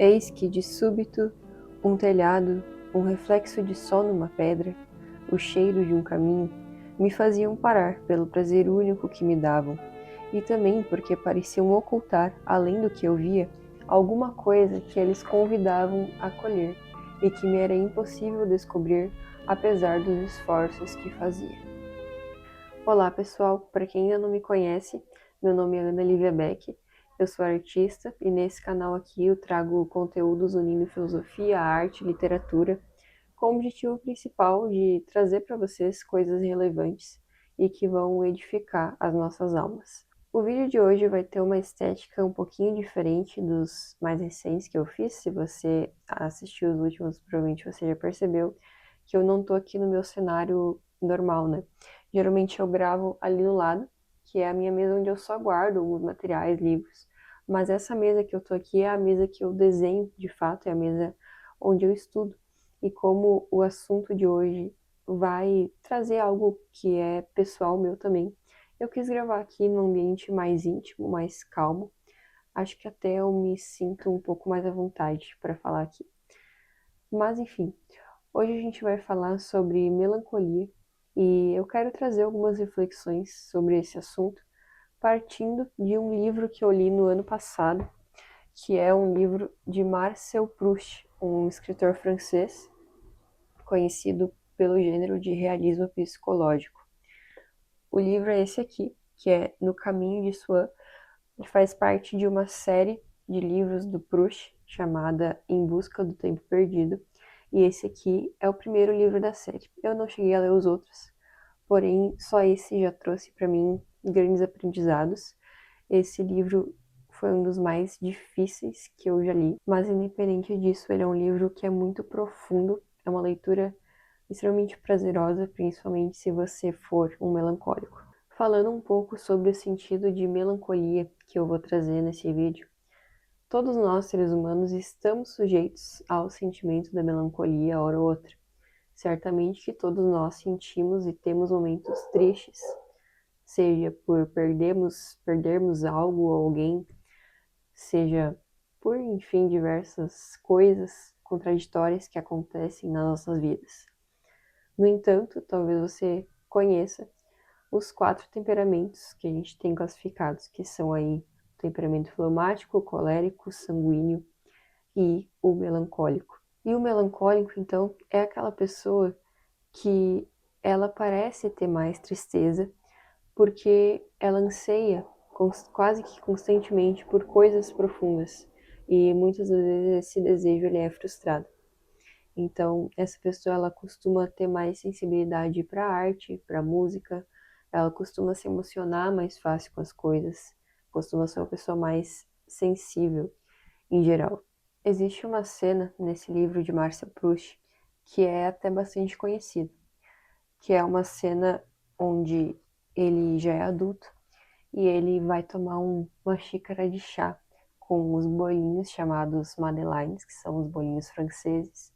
Eis que, de súbito, um telhado, um reflexo de sol numa pedra, o cheiro de um caminho, me faziam parar pelo prazer único que me davam, e também porque pareciam ocultar, além do que eu via, alguma coisa que eles convidavam a colher e que me era impossível descobrir, apesar dos esforços que fazia. Olá pessoal, para quem ainda não me conhece, meu nome é Ana Lívia Beck, eu sou artista e nesse canal aqui eu trago conteúdos unindo filosofia, arte e literatura, com o objetivo principal de trazer para vocês coisas relevantes e que vão edificar as nossas almas. O vídeo de hoje vai ter uma estética um pouquinho diferente dos mais recentes que eu fiz. Se você assistiu os últimos, provavelmente você já percebeu que eu não tô aqui no meu cenário normal, né? Geralmente eu gravo ali no lado, que é a minha mesa onde eu só guardo os materiais, livros. Mas essa mesa que eu tô aqui é a mesa que eu desenho, de fato, é a mesa onde eu estudo. E como o assunto de hoje vai trazer algo que é pessoal meu também, eu quis gravar aqui num ambiente mais íntimo, mais calmo. Acho que até eu me sinto um pouco mais à vontade para falar aqui. Mas enfim, hoje a gente vai falar sobre melancolia e eu quero trazer algumas reflexões sobre esse assunto, partindo de um livro que eu li no ano passado, que é um livro de Marcel Proust, um escritor francês conhecido pelo gênero de realismo psicológico. O livro é esse aqui, que é No Caminho de Swan, que faz parte de uma série de livros do Proust chamada Em Busca do Tempo Perdido, e esse aqui é o primeiro livro da série. Eu não cheguei a ler os outros, porém só esse já trouxe para mim grandes aprendizados. Esse livro foi um dos mais difíceis que eu já li, mas independente disso, ele é um livro que é muito profundo, é uma leitura extremamente prazerosa, principalmente se você for um melancólico. Falando um pouco sobre o sentido de melancolia que eu vou trazer nesse vídeo, todos nós, seres humanos, estamos sujeitos ao sentimento da melancolia, hora ou outra. Certamente que todos nós sentimos e temos momentos tristes, seja por perdermos algo ou alguém, seja por, enfim, diversas coisas contraditórias que acontecem nas nossas vidas. No entanto, talvez você conheça os 4 temperamentos que a gente tem classificados, que são aí o temperamento fleumático, o colérico, o sanguíneo e o melancólico. E o melancólico, então, é aquela pessoa que ela parece ter mais tristeza porque ela anseia quase que constantemente por coisas profundas e muitas das vezes esse desejo ele é frustrado. Então, essa pessoa ela costuma ter mais sensibilidade para a arte, para a música, ela costuma se emocionar mais fácil com as coisas, costuma ser uma pessoa mais sensível em geral. Existe uma cena nesse livro de Marcel Proust que é até bastante conhecida, que é uma cena onde ele já é adulto e ele vai tomar uma xícara de chá com os bolinhos chamados madeleines, que são os bolinhos franceses.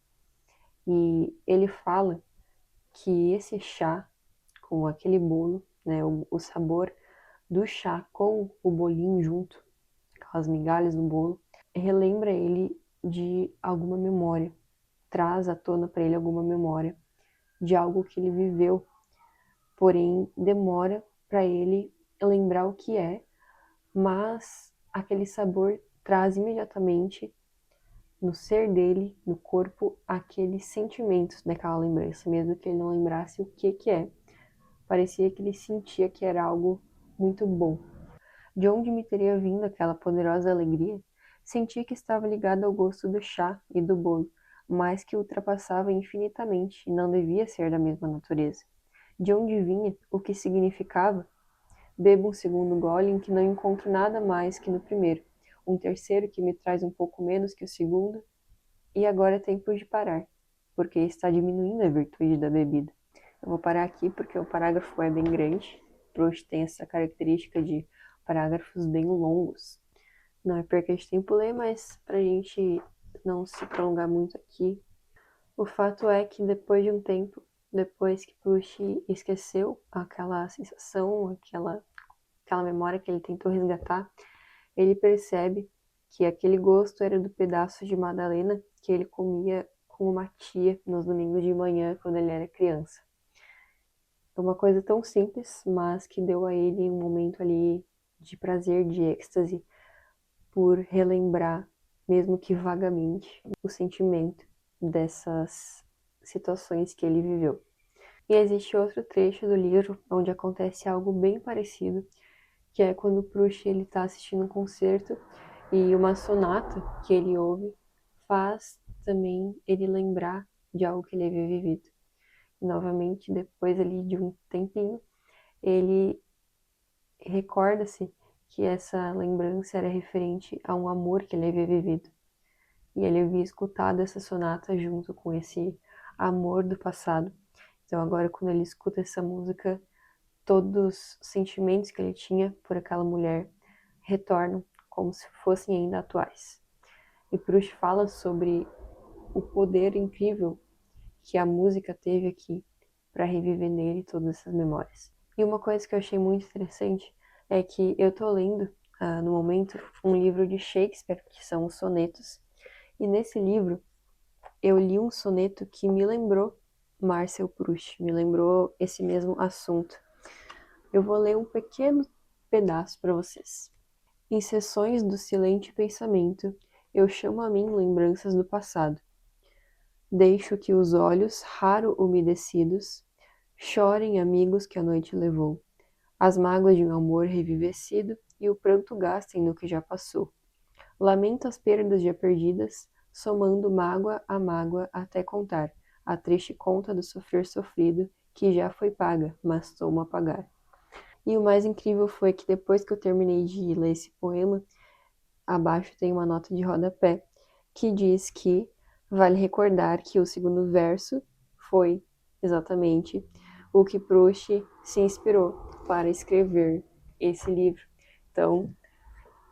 E ele fala que esse chá com aquele bolo, né, o sabor do chá com o bolinho junto, aquelas migalhas do bolo, relembra ele de alguma memória, traz à tona para ele alguma memória de algo que ele viveu, porém demora para ele lembrar o que é, mas aquele sabor traz imediatamente no ser dele, no corpo, aqueles sentimentos daquela lembrança, mesmo que ele não lembrasse o que que é. Parecia que ele sentia que era algo muito bom. De onde me teria vindo aquela poderosa alegria? Sentia que estava ligado ao gosto do chá e do bolo, mas que ultrapassava infinitamente e não devia ser da mesma natureza. De onde vinha? O que significava? Bebo um segundo gole em que não encontro nada mais que no primeiro, um terceiro que me traz um pouco menos que o segundo, e agora é tempo de parar, porque está diminuindo a virtude da bebida. Eu vou parar aqui porque o parágrafo é bem grande. Proust tem essa característica de parágrafos bem longos. Não é perca de tempo ler, mas para a gente não se prolongar muito aqui, o fato é que depois de um tempo, depois que Proust esqueceu aquela sensação, aquela memória que ele tentou resgatar, ele percebe que aquele gosto era do pedaço de magdalena que ele comia com uma tia nos domingos de manhã quando ele era criança. É uma coisa tão simples, mas que deu a ele um momento ali de prazer, de êxtase, por relembrar, mesmo que vagamente, o sentimento dessas situações que ele viveu. E existe outro trecho do livro onde acontece algo bem parecido, que é quando o Proust está assistindo um concerto e uma sonata que ele ouve faz também ele lembrar de algo que ele havia vivido. E, novamente, depois ali de um tempinho, ele recorda-se que essa lembrança era referente a um amor que ele havia vivido. E ele havia escutado essa sonata junto com esse amor do passado. Então agora quando ele escuta essa música, todos os sentimentos que ele tinha por aquela mulher retornam como se fossem ainda atuais. E Proust fala sobre o poder incrível que a música teve aqui para reviver nele todas essas memórias. E uma coisa que eu achei muito interessante é que eu tô lendo, no momento, um livro de Shakespeare, que são os sonetos, e nesse livro eu li um soneto que me lembrou Marcel Proust, me lembrou esse mesmo assunto. Eu vou ler um pequeno pedaço para vocês. Em sessões do silente pensamento, eu chamo a mim lembranças do passado. Deixo que os olhos, raro umedecidos, chorem amigos que a noite levou, as mágoas de um amor revivecido e o pranto gastem no que já passou. Lamento as perdas já perdidas, somando mágoa a mágoa até contar a triste conta do sofrer sofrido, que já foi paga, mas tomo a pagar. E o mais incrível foi que depois que eu terminei de ler esse poema, abaixo tem uma nota de rodapé que diz que vale recordar que o segundo verso foi exatamente o que Proust se inspirou para escrever esse livro. Então,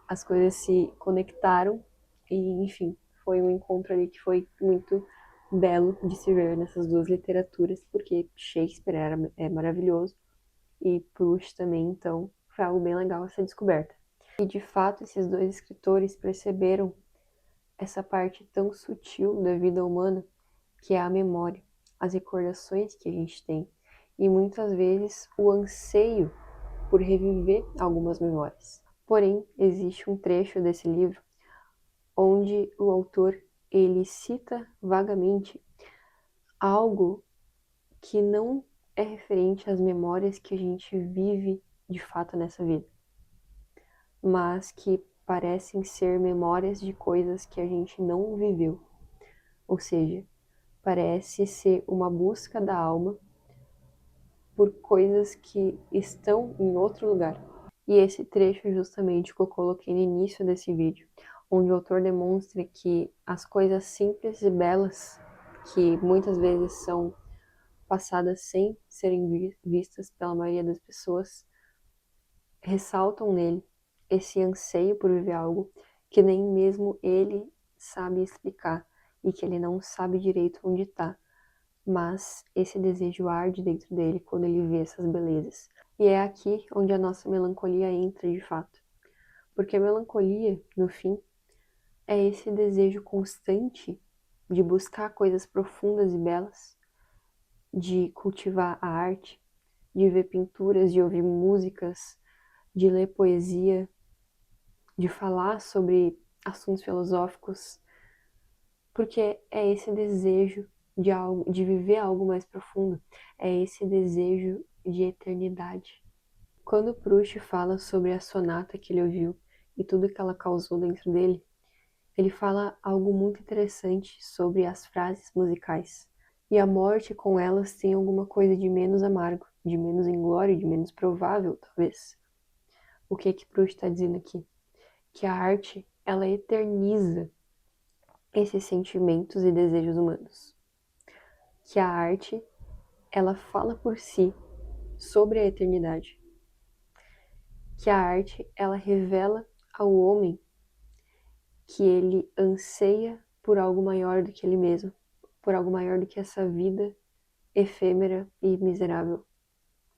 as coisas se conectaram e, enfim, foi um encontro ali que foi muito belo de se ver nessas duas literaturas, porque Shakespeare é maravilhoso e Proust também, então foi algo bem legal essa descoberta. E de fato, esses dois escritores perceberam essa parte tão sutil da vida humana que é a memória, as recordações que a gente tem e muitas vezes o anseio por reviver algumas memórias. Porém, existe um trecho desse livro onde o autor ele cita vagamente algo que não é referente às memórias que a gente vive de fato nessa vida, mas que parecem ser memórias de coisas que a gente não viveu. Ou seja, parece ser uma busca da alma por coisas que estão em outro lugar. E esse trecho é justamente que eu coloquei no início desse vídeo, onde o autor demonstra que as coisas simples e belas, que muitas vezes são passadas sem serem vistas pela maioria das pessoas, ressaltam nele esse anseio por viver algo que nem mesmo ele sabe explicar e que ele não sabe direito onde está, mas esse desejo arde dentro dele quando ele vê essas belezas. E é aqui onde a nossa melancolia entra de fato, porque a melancolia, no fim, é esse desejo constante de buscar coisas profundas e belas, de cultivar a arte, de ver pinturas, de ouvir músicas, de ler poesia, de falar sobre assuntos filosóficos, porque é esse desejo de algo, de viver algo mais profundo, é esse desejo de eternidade. Quando Proust fala sobre a sonata que ele ouviu e tudo que ela causou dentro dele, ele fala algo muito interessante sobre as frases musicais. E a morte com elas tem alguma coisa de menos amargo, de menos inglório, de menos provável, talvez. O que Proust está dizendo aqui? Que a arte, ela eterniza esses sentimentos e desejos humanos. Que a arte, ela fala por si sobre a eternidade. Que a arte, ela revela ao homem que ele anseia por algo maior do que ele mesmo, por algo maior do que essa vida efêmera e miserável.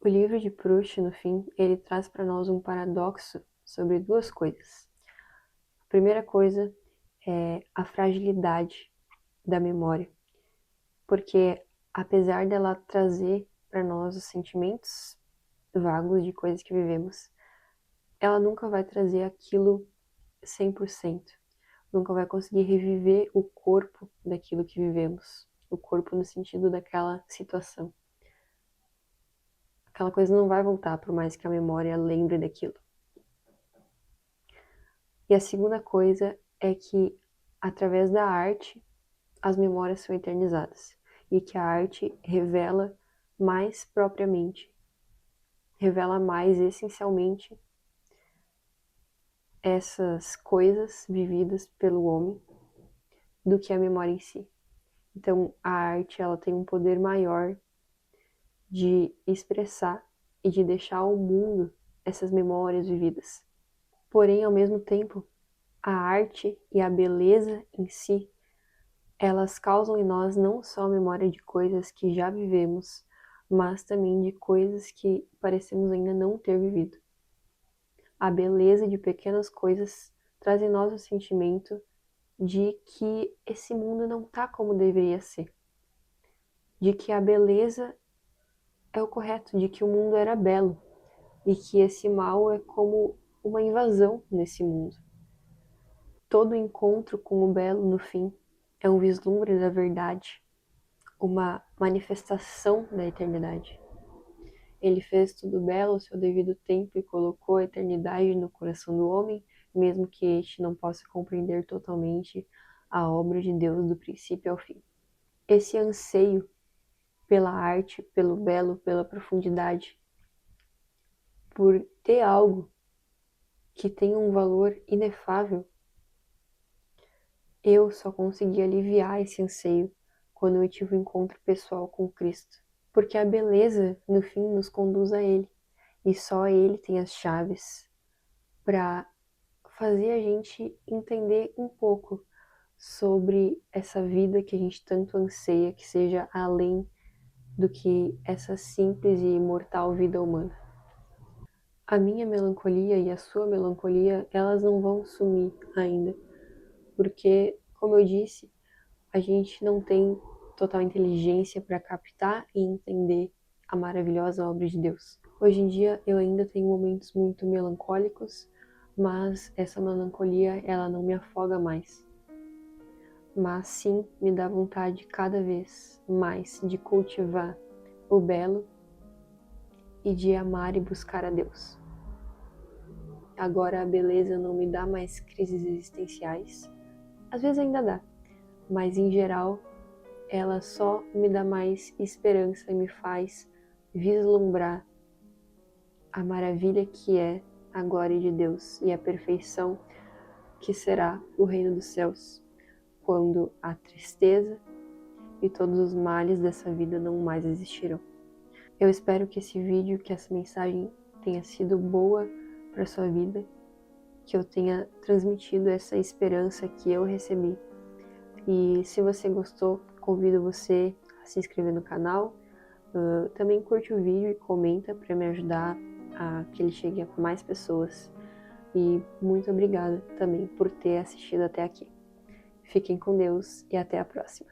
O livro de Proust, no fim, ele traz para nós um paradoxo sobre duas coisas. A Primeira coisa é a fragilidade da memória, porque apesar dela trazer para nós os sentimentos vagos de coisas que vivemos, ela nunca vai trazer aquilo 100%. Nunca vai conseguir reviver o corpo daquilo que vivemos. O corpo no sentido daquela situação. Aquela coisa não vai voltar, por mais que a memória lembre daquilo. E a segunda coisa é que, através da arte, as memórias são eternizadas. E que a arte revela mais propriamente, revela mais essencialmente essas coisas vividas pelo homem do que a memória em si. Então, a arte ela tem um poder maior de expressar e de deixar ao mundo essas memórias vividas. Porém, ao mesmo tempo, a arte e a beleza em si, elas causam em nós não só a memória de coisas que já vivemos, mas também de coisas que parecemos ainda não ter vivido. A beleza de pequenas coisas traz em nós o sentimento de que esse mundo não está como deveria ser. De que a beleza é o correto, de que o mundo era belo e que esse mal é como uma invasão nesse mundo. Todo encontro com o belo no fim é um vislumbre da verdade, uma manifestação da eternidade. Ele fez tudo belo ao seu devido tempo e colocou a eternidade no coração do homem, mesmo que este não possa compreender totalmente a obra de Deus do princípio ao fim. Esse anseio pela arte, pelo belo, pela profundidade, por ter algo que tem um valor inefável, eu só consegui aliviar esse anseio quando eu tive um encontro pessoal com Cristo. Porque a beleza, no fim, nos conduz a Ele. E só Ele tem as chaves para fazer a gente entender um pouco sobre essa vida que a gente tanto anseia que seja além do que essa simples e imortal vida humana. A minha melancolia e a sua melancolia, elas não vão sumir ainda, porque, como eu disse, a gente não tem total inteligência para captar e entender a maravilhosa obra de Deus. Hoje em dia eu ainda tenho momentos muito melancólicos, mas essa melancolia ela não me afoga mais. Mas sim me dá vontade cada vez mais de cultivar o belo e de amar e buscar a Deus. Agora a beleza não me dá mais crises existenciais. Às vezes ainda dá, mas em geral ela só me dá mais esperança e me faz vislumbrar a maravilha que é a glória de Deus e a perfeição que será o reino dos céus, quando a tristeza e todos os males dessa vida não mais existirão. Eu espero que esse vídeo, que essa mensagem tenha sido boa para sua vida, que eu tenha transmitido essa esperança que eu recebi. E se você gostou, convido você a se inscrever no canal. Também curte o vídeo e comenta para me ajudar a que ele chegue a mais pessoas. E muito obrigada também por ter assistido até aqui. Fiquem com Deus e até a próxima.